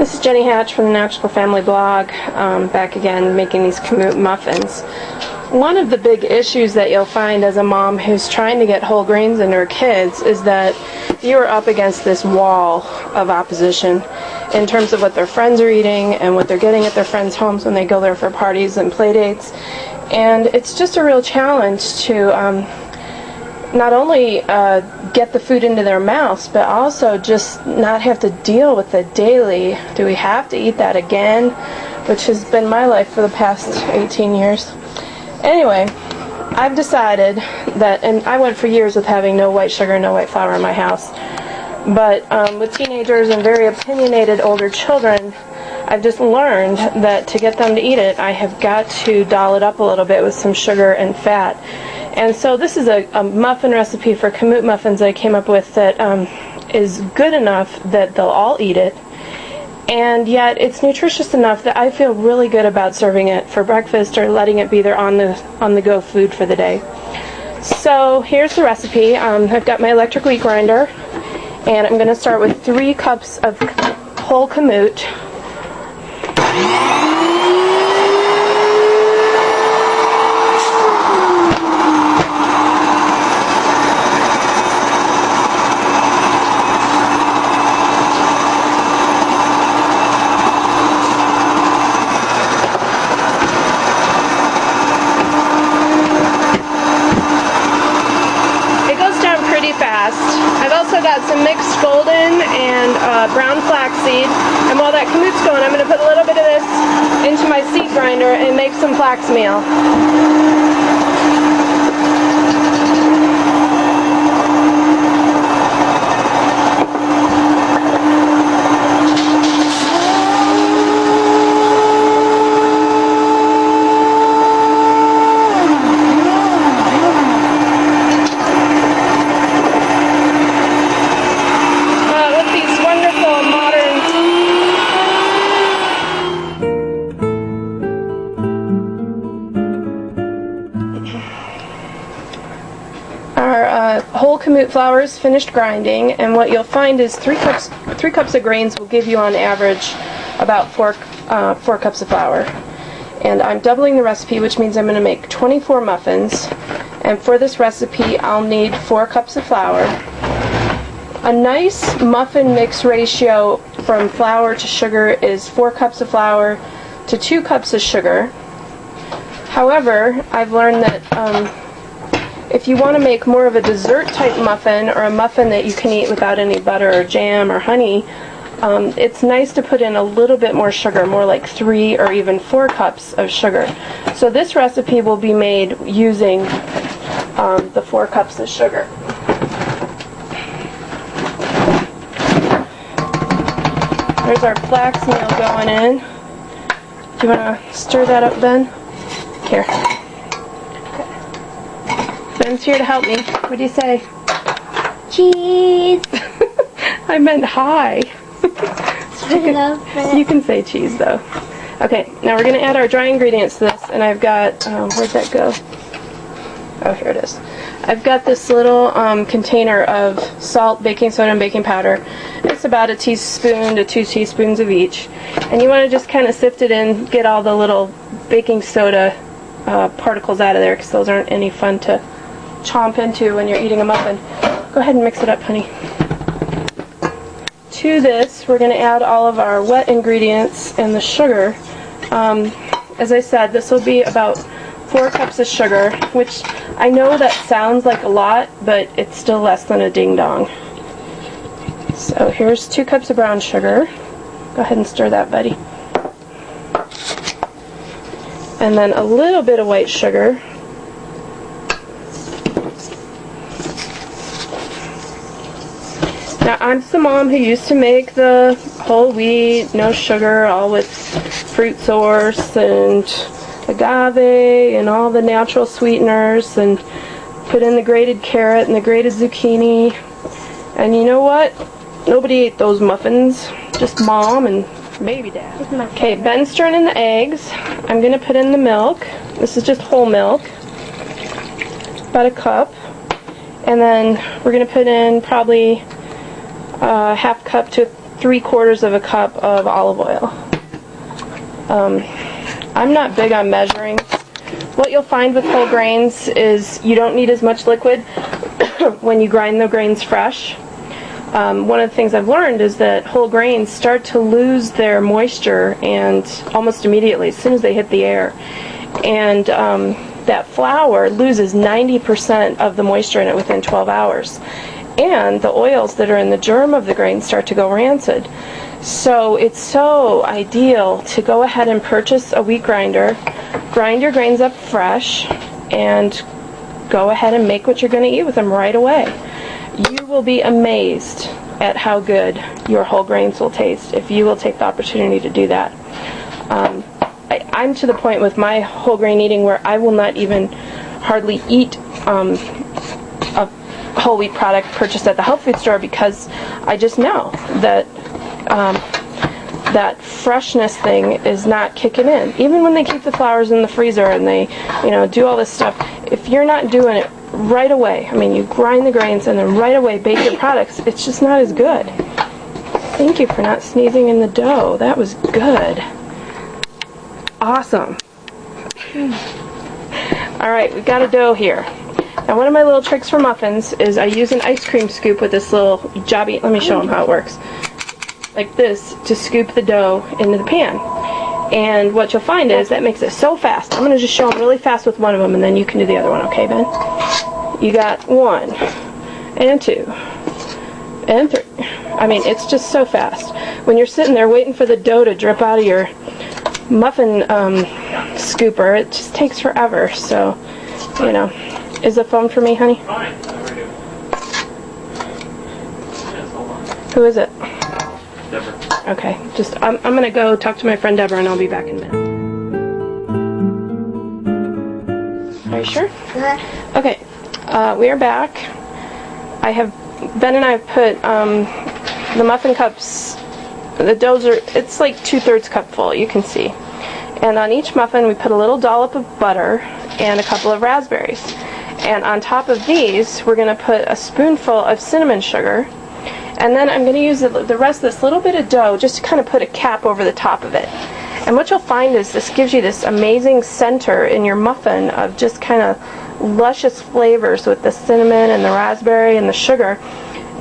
This is Jenny Hatch from the Natural Family Blog, back again making these Kamut muffins. One of the big issues that you'll find as a mom who's trying to get whole grains into her kids is that you are up against this wall of opposition in terms of what their friends are eating and what they're getting at their friends' homes when they go there for parties and play dates. And it's just a real challenge to not only get the food into their mouths, but also just not have to deal with the daily, do we have to eat that again, which has been my life for the past 18 years. Anyway, I've decided that, and I went for years with having no white sugar, no white flour in my house, but with teenagers and very opinionated older children, I've just learned that to get them to eat it, I have got to doll it up a little bit with some sugar and fat. And so this is a muffin recipe for Kamut muffins I came up with that is good enough that they'll all eat it, and yet it's nutritious enough that I feel really good about serving it for breakfast or letting it be their on-the-go food for the day. So here's the recipe. I've got my electric wheat grinder, and I'm going to start with 3 cups of whole Kamut. I've also got some mixed golden and brown flaxseed, and while that Kamut's going, I'm going to put a little bit of this into my seed grinder and make some flax meal. Our whole Kamut flour is finished grinding, and what you'll find is 3 cups of grains will give you on average about 4 cups of flour. And I'm doubling the recipe, which means I'm going to make 24 muffins. And for this recipe, I'll need 4 cups of flour. A nice muffin mix ratio from flour to sugar is 4 cups of flour to 2 cups of sugar. However, I've learned that if you want to make more of a dessert type muffin, or a muffin that you can eat without any butter or jam or honey, it's nice to put in a little bit more sugar, more like 3 or even 4 cups of sugar. So this recipe will be made using the 4 cups of sugar. There's our flax meal going in. Do you want to stir that up, Ben? Here. Ben's here to help me. What do you say? Cheese! I meant hi. You can say cheese, though. Okay, now we're going to add our dry ingredients to this, and I've got, where'd that go? Oh, here it is. I've got this little container of salt, baking soda, and baking powder. It's about 1 teaspoon to 2 teaspoons of each. And you want to just kind of sift it in, get all the little baking soda particles out of there, because those aren't any fun to chomp into when you're eating a muffin. Go ahead and mix it up, honey. To this, we're going to add all of our wet ingredients and the sugar. As I said, this will be about 4 cups of sugar, which I know that sounds like a lot, but it's still less than a ding-dong. So here's 2 cups of brown sugar. Go ahead and stir that, buddy. And then a little bit of white sugar. Now, I'm the mom who used to make the whole wheat, no sugar, all with fruit source and agave and all the natural sweeteners, and put in the grated carrot and the grated zucchini. And you know what? Nobody ate those muffins, just Mom and maybe Dad. Okay, Ben's stirring in the eggs. I'm going to put in the milk. This is just whole milk, about 1 cup. And then we're going to put in probably half cup to 3/4 of a cup of olive oil. I'm not big on measuring. What you'll find with whole grains is you don't need as much liquid when you grind the grains fresh. One of the things I've learned is that whole grains start to lose their moisture and almost immediately as soon as they hit the air. And that flour loses 90% of the moisture in it within 12 hours. And the oils that are in the germ of the grain start to go rancid. So it's so ideal to go ahead and purchase a wheat grinder, grind your grains up fresh, and go ahead and make what you're going to eat with them right away. You will be amazed at how good your whole grains will taste if you will take the opportunity to do that. I'm to the point with my whole grain eating where I will not even hardly eat a whole wheat product purchased at the health food store because I just know that that freshness thing is not kicking in. Even when they keep the flours in the freezer and they, do all this stuff, if you're not doing it right away, I mean, you grind the grains and then right away bake your products, it's just not as good. Thank you for not sneezing in the dough. That was good. Awesome. Alright, we've got a dough here. Now one of my little tricks for muffins is I use an ice cream scoop with this little jobby, let me show them how it works. Like this, to scoop the dough into the pan. And what you'll find is that makes it so fast. I'm going to just show them really fast with one of them and then you can do the other one, okay, Ben? You got 1 and 2 and 3. I mean, it's just so fast. When you're sitting there waiting for the dough to drip out of your muffin scooper, it just takes forever. So, is the phone for me, honey? Who is it? Deborah. Okay, I'm gonna go talk to my friend Deborah and I'll be back in a minute. Are you sure? Okay, we are back. Ben and I have put the muffin cups, the doughs it's like 2/3 cup full, you can see. And on each muffin we put a little dollop of butter and a couple of raspberries. And on top of these we're going to put a spoonful of cinnamon sugar. And then I'm going to use the rest of this little bit of dough just to kind of put a cap over the top of it. And what you'll find is this gives you this amazing center in your muffin of just kind of luscious flavors with the cinnamon and the raspberry and the sugar.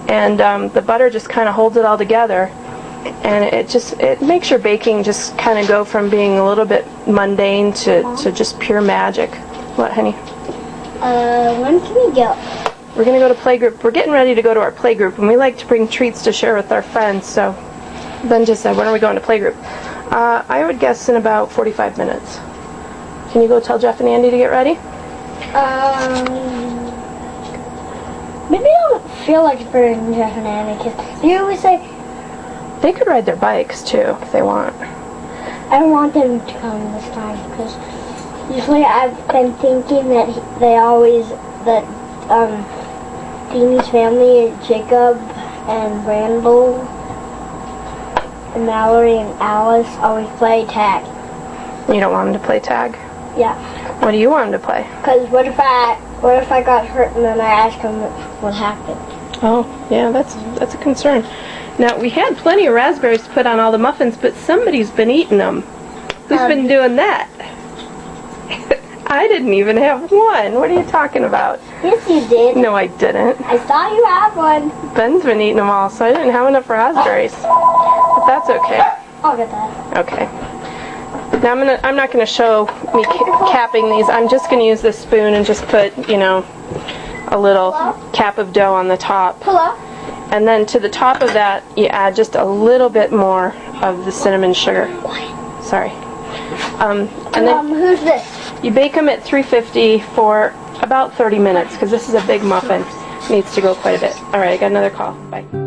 And the butter just kind of holds it all together. And it makes your baking just kind of go from being a little bit mundane to just pure magic. What, honey? When can we go? We're going to go to playgroup. We're getting ready to go to our playgroup, and we like to bring treats to share with our friends. So Ben just said, when are we going to playgroup? I would guess in about 45 minutes. Can you go tell Jeff and Andy to get ready? Maybe I don't feel like bringing Jeff and Andy because they always say they could ride their bikes too if they want. I don't want them to come this time because usually I've been thinking that Deanie's family, Jacob and Randall and Mallory and Alice always play tag. You don't want them to play tag? Yeah. What do you want them to play? Because what if I got hurt and then I asked them what happened? Oh, yeah, that's a concern. Now, we had plenty of raspberries to put on all the muffins, but somebody's been eating them. Who's been doing that? I didn't even have one. What are you talking about? Yes, you did. No, I didn't. I saw you have one. Ben's been eating them all, so I didn't have enough raspberries. But that's okay. I'll get that. Okay. Now I'm not gonna show me capping these. I'm just gonna use this spoon and just put, a little cap of dough on the top. Hello. And then to the top of that, you add just a little bit more of the cinnamon sugar. Sorry. And then who's this? you bake them at 350 for about 30 minutes because this is a big muffin. It needs to go quite a bit. All right, I got another call. Bye.